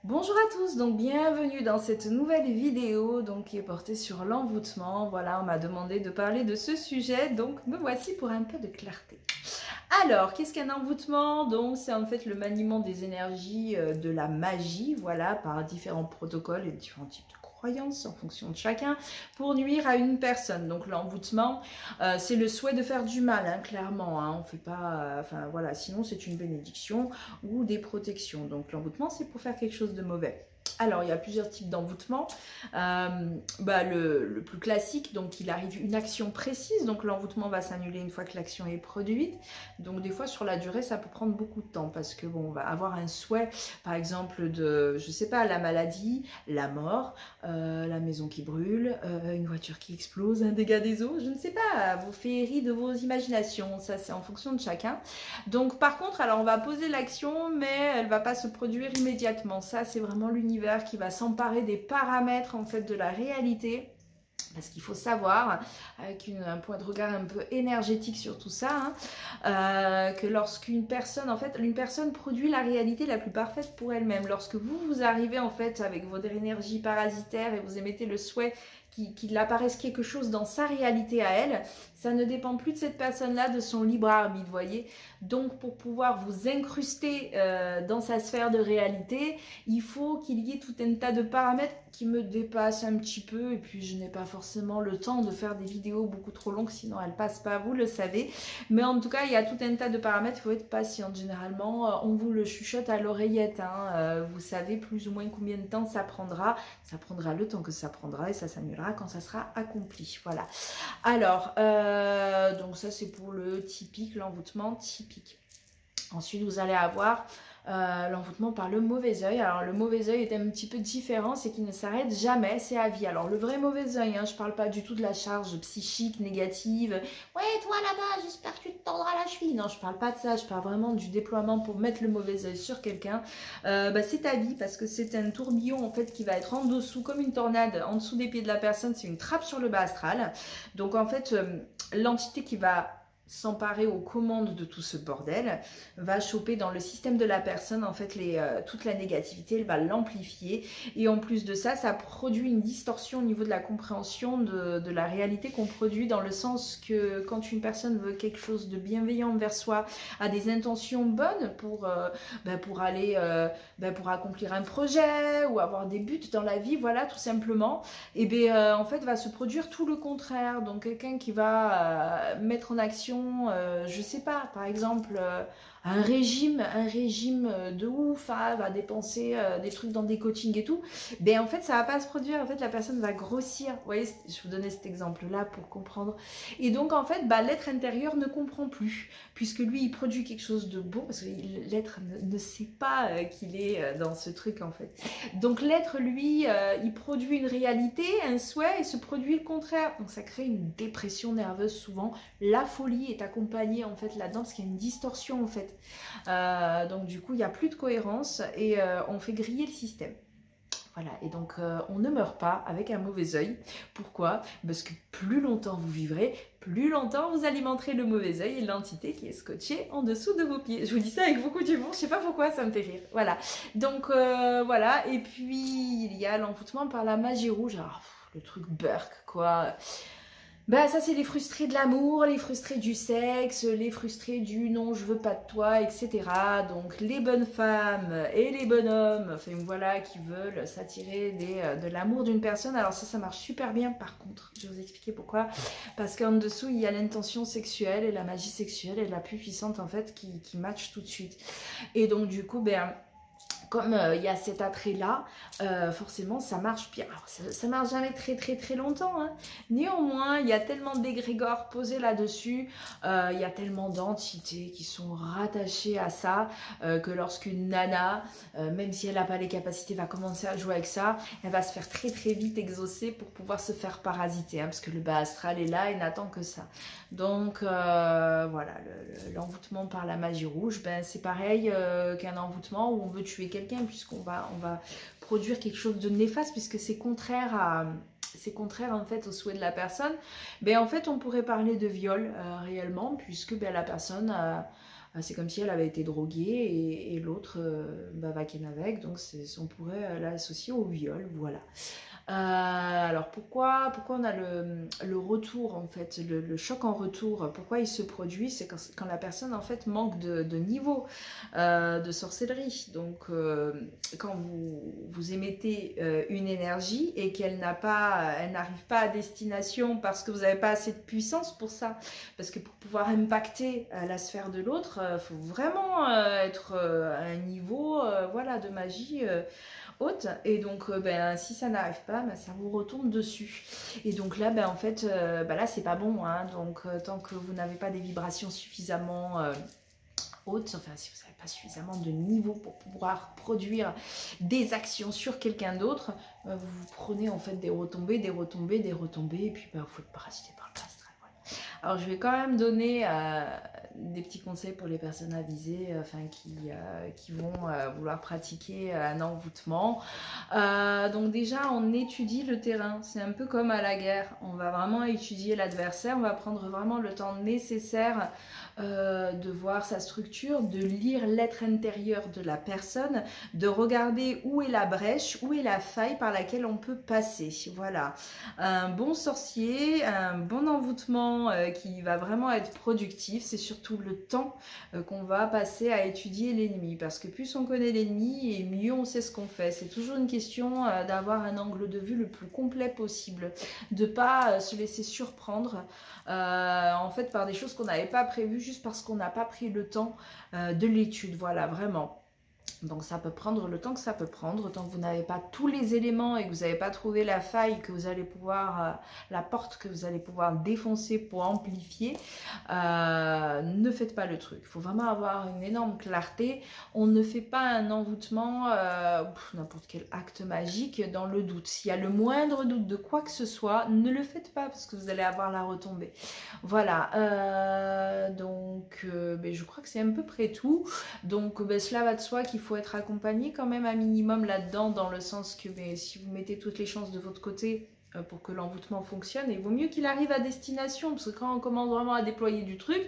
Bonjour à tous, donc bienvenue dans cette nouvelle vidéo qui est portée sur l'envoûtement. Voilà, on m'a demandé de parler de ce sujet, donc me voici pour un peu de clarté. Alors, qu'est-ce qu'un envoûtement? Donc, c'est en fait le maniement des énergies de la magie, voilà, par différents protocoles et différents types de croyances en fonction de chacun, pour nuire à une personne. Donc, l'envoûtement, c'est le souhait de faire du mal, hein, clairement. Hein, on fait pas, enfin voilà, sinon c'est une bénédiction ou des protections. Donc, l'envoûtement, c'est pour faire quelque chose de mauvais. Alors, il y a plusieurs types d'envoûtement. Le plus classique, donc il arrive une action précise, donc l'envoûtement va s'annuler une fois que l'action est produite. Donc des fois sur la durée, ça peut prendre beaucoup de temps parce que bon, on va avoir un souhait, par exemple de, je sais pas, la maladie, la mort, la maison qui brûle, une voiture qui explose, un dégât des eaux, je ne sais pas, vos féeries de vos imaginations, ça c'est en fonction de chacun. Donc par contre, alors on va poser l'action, mais elle va pas se produire immédiatement. Ça c'est vraiment l'univers qui va s'emparer des paramètres en fait de la réalité. Parce qu'il faut savoir, avec un point de regard un peu énergétique sur tout ça, que lorsqu'une personne, en fait, une personne produit la réalité la plus parfaite pour elle-même. Lorsque vous arrivez en fait avec votre énergie parasitaire et vous émettez le souhait qu'il apparaisse quelque chose dans sa réalité à elle, ça ne dépend plus de cette personne-là, de son libre arbitre, vous voyez. Donc, pour pouvoir vous incruster dans sa sphère de réalité, il faut qu'il y ait tout un tas de paramètres qui me dépassent un petit peu. Et puis, je n'ai pas forcément le temps de faire des vidéos beaucoup trop longues, sinon elles passent pas, vous le savez. Mais en tout cas, il y a tout un tas de paramètres, il faut être patiente. Généralement, on vous le chuchote à l'oreillette. Vous savez plus ou moins combien de temps ça prendra. Ça prendra le temps que ça prendra et ça s'annulera quand ça sera accompli. Voilà. Alors, donc ça c'est pour le typique, l'envoûtement typique. Ensuite, vous allez avoir l'envoûtement par le mauvais œil. Alors, le mauvais œil est un petit peu différent, c'est qu'il ne s'arrête jamais, c'est à vie. Alors, le vrai mauvais œil, je parle pas du tout de la charge psychique négative. Ouais, toi là-bas, j'espère que tu te tordras la cheville. Non, je parle pas de ça, je parle vraiment du déploiement pour mettre le mauvais œil sur quelqu'un. C'est à vie parce que c'est un tourbillon en fait qui va être en dessous, comme une tornade, en dessous des pieds de la personne. C'est une trappe sur le bas astral. Donc, en fait, l'entité qui va s'emparer aux commandes de tout ce bordel, va choper dans le système de la personne en fait toute la négativité, elle va l'amplifier et en plus de ça, ça produit une distorsion au niveau de la compréhension de la réalité qu'on produit, dans le sens que quand une personne veut quelque chose de bienveillant envers soi, a des intentions bonnes pour aller pour accomplir un projet ou avoir des buts dans la vie, voilà, tout simplement, et bien en fait va se produire tout le contraire. Donc quelqu'un qui va mettre en action je sais pas, par exemple, un régime de ouf, va dépenser des trucs dans des coachings et tout, ben en fait ça va pas se produire, en fait la personne va grossir. Vous voyez, je vous donnais cet exemple là pour comprendre. Et donc en fait l'être intérieur ne comprend plus, puisque lui il produit quelque chose de beau, parce que l'être ne sait pas qu'il est dans ce truc en fait. Donc l'être lui il produit une réalité, un souhait, et se produit le contraire. Donc ça crée une dépression nerveuse souvent. La folie est accompagnée en fait là-dedans, parce qu'il y a une distorsion en fait. Donc du coup il n'y a plus de cohérence et on fait griller le système. Voilà, et donc on ne meurt pas avec un mauvais œil. Pourquoi? Parce que plus longtemps vous vivrez, plus longtemps vous alimenterez le mauvais œil et l'entité qui est scotchée en dessous de vos pieds. Je vous dis ça avec beaucoup d'humour, je sais pas pourquoi, ça me fait rire. Voilà, donc voilà, et puis il y a l'envoûtement par la magie rouge. Alors, le truc Burke, quoi. Ça c'est les frustrés de l'amour, les frustrés du sexe, les frustrés du non je veux pas de toi, etc. Donc les bonnes femmes et les bonhommes, enfin voilà, qui veulent s'attirer de l'amour d'une personne. Alors ça marche super bien par contre, je vais vous expliquer pourquoi. Parce qu'en dessous il y a l'intention sexuelle et la magie sexuelle est la plus puissante en fait qui match tout de suite. Et donc du coup comme il y a cet attrait-là, forcément ça marche bien. Alors ça marche jamais très longtemps. Néanmoins, il y a tellement d'égrégores posés là-dessus, il y a tellement d'entités qui sont rattachées à ça, que lorsqu'une nana, même si elle n'a pas les capacités, va commencer à jouer avec ça, elle va se faire très vite exaucer pour pouvoir se faire parasiter, parce que le bas astral est là et n'attend que ça. Donc voilà, l'envoûtement par la magie rouge, c'est pareil qu'un envoûtement où on veut tuer quelqu'un, puisqu'on va produire quelque chose de néfaste, puisque c'est contraire en fait au souhait de la personne. En fait on pourrait parler de viol réellement, puisque la personne c'est comme si elle avait été droguée et l'autre va ken avec, donc on pourrait l'associer au viol, voilà. Alors pourquoi on a le retour en fait, le choc en retour, pourquoi il se produit, c'est quand la personne en fait manque de niveau de sorcellerie. Donc quand vous émettez une énergie et elle n'arrive pas à destination parce que vous n'avez pas assez de puissance pour ça, parce que pour pouvoir impacter la sphère de l'autre, il faut vraiment être à un niveau voilà, de magie haute, et donc si ça n'arrive pas, ça vous retombe dessus, et donc là en fait là c'est pas bon, hein. Donc tant que vous n'avez pas des vibrations suffisamment hautes, enfin si vous n'avez pas suffisamment de niveau pour pouvoir produire des actions sur quelqu'un d'autre, vous prenez en fait des retombées, et puis vous faites parasiter par le astral, voilà. Alors je vais quand même donner des petits conseils pour les personnes avisées, qui vont vouloir pratiquer un envoûtement. Donc déjà, on étudie le terrain. C'est un peu comme à la guerre. On va vraiment étudier l'adversaire. On va prendre vraiment le temps nécessaire de voir sa structure, de lire l'être intérieur de la personne, de regarder où est la brèche, où est la faille par laquelle on peut passer. Voilà. Un bon sorcier, un bon envoûtement qui va vraiment être productif, c'est surtout le temps qu'on va passer à étudier l'ennemi, parce que plus on connaît l'ennemi et mieux on sait ce qu'on fait. C'est toujours une question d'avoir un angle de vue le plus complet possible, de pas se laisser surprendre en fait par des choses qu'on n'avait pas prévues juste parce qu'on n'a pas pris le temps de l'étude, voilà, vraiment. Donc ça peut prendre le temps que ça peut prendre, tant que vous n'avez pas tous les éléments et que vous n'avez pas trouvé la faille que vous allez pouvoir, la porte que vous allez pouvoir défoncer pour amplifier, ne faites pas le truc. Il faut vraiment avoir une énorme clarté. On ne fait pas un envoûtement, n'importe quel acte magique dans le doute. S'il y a le moindre doute de quoi que ce soit, ne le faites pas parce que vous allez avoir la retombée. Voilà, donc je crois que c'est à peu près tout. Donc cela va de soi qu'il faut être accompagné quand même un minimum là-dedans, dans le sens que si vous mettez toutes les chances de votre côté pour que l'envoûtement fonctionne, il vaut mieux qu'il arrive à destination, parce que quand on commence vraiment à déployer du truc,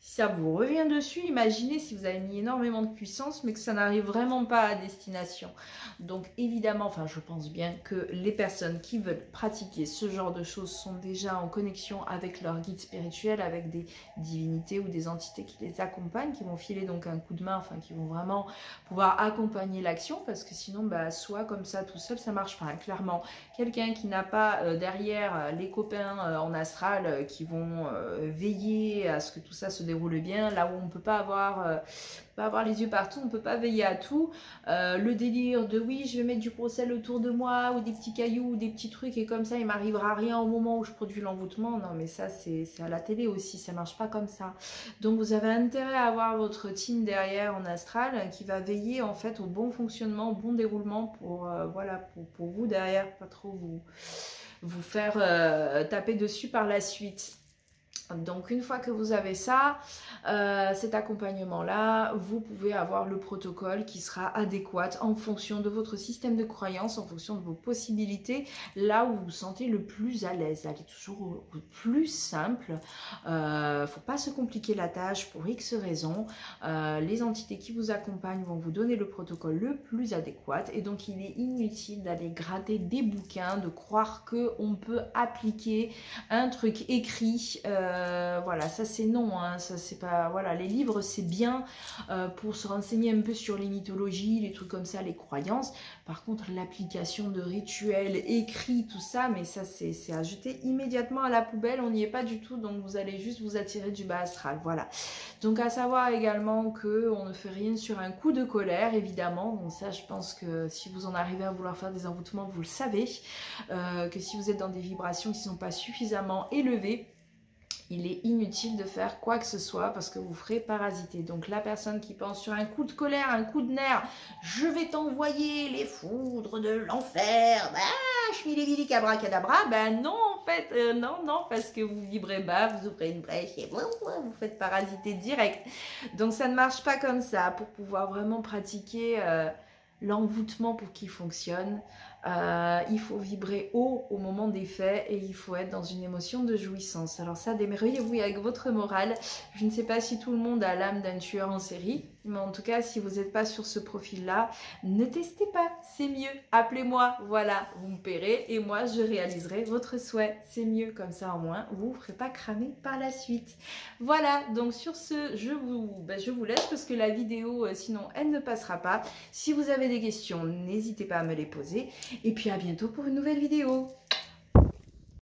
si ça vous revient dessus, imaginez si vous avez mis énormément de puissance mais que ça n'arrive vraiment pas à destination. Donc évidemment, enfin je pense bien que les personnes qui veulent pratiquer ce genre de choses sont déjà en connexion avec leur guide spirituel, avec des divinités ou des entités qui les accompagnent, qui vont filer donc un coup de main, enfin qui vont vraiment pouvoir accompagner l'action, parce que sinon soit comme ça tout seul ça marche pas, hein. Clairement, quelqu'un qui n'a pas derrière les copains en astral qui vont veiller à ce que tout ça se déroule bien, là où on peut pas avoir les yeux partout, on peut pas veiller à tout, le délire de oui je vais mettre du gros sel autour de moi ou des petits cailloux ou des petits trucs et comme ça il m'arrivera rien au moment où je produis l'envoûtement, non mais ça c'est à la télé aussi, ça marche pas comme ça. Donc vous avez intérêt à avoir votre team derrière en astral qui va veiller en fait au bon fonctionnement, au bon déroulement pour voilà, pour vous derrière, pas trop vous faire taper dessus par la suite. Donc une fois que vous avez ça, cet accompagnement-là, vous pouvez avoir le protocole qui sera adéquat en fonction de votre système de croyance, en fonction de vos possibilités, là où vous vous sentez le plus à l'aise. Allez toujours au plus simple, faut pas se compliquer la tâche pour X raisons. Les entités qui vous accompagnent vont vous donner le protocole le plus adéquat, et donc il est inutile d'aller gratter des bouquins, de croire qu'on peut appliquer un truc écrit. Voilà, ça c'est non, hein, ça c'est pas, voilà, les livres c'est bien pour se renseigner un peu sur les mythologies, les trucs comme ça, les croyances. Par contre l'application de rituels écrits, tout ça, mais ça c'est à jeter immédiatement à la poubelle, on n'y est pas du tout, donc vous allez juste vous attirer du bas astral, voilà. Donc à savoir également que on ne fait rien sur un coup de colère, évidemment, donc ça je pense que si vous en arrivez à vouloir faire des envoûtements, vous le savez, que si vous êtes dans des vibrations qui ne sont pas suffisamment élevées, il est inutile de faire quoi que ce soit parce que vous ferez parasiter. Donc la personne qui pense sur un coup de colère, un coup de nerf, je vais t'envoyer les foudres de l'enfer, schmilivili abracadabra, ben non en fait, non, parce que vous vibrez bas, vous ouvrez une brèche et vous faites parasiter direct. Donc ça ne marche pas comme ça. Pour pouvoir vraiment pratiquer l'envoûtement pour qu'il fonctionne, il faut vibrer haut au moment des faits et il faut être dans une émotion de jouissance. Alors ça, démerveillez-vous avec votre morale. Je ne sais pas si tout le monde a l'âme d'un tueur en série, mais en tout cas, si vous n'êtes pas sur ce profil-là, ne testez pas, c'est mieux. Appelez-moi, voilà, vous me paierez et moi, je réaliserai votre souhait. C'est mieux, comme ça, au moins, vous ne ferez pas cramer par la suite. Voilà, donc sur ce, je vous laisse parce que la vidéo, sinon, elle ne passera pas. Si vous avez des questions, n'hésitez pas à me les poser. Et puis à bientôt pour une nouvelle vidéo.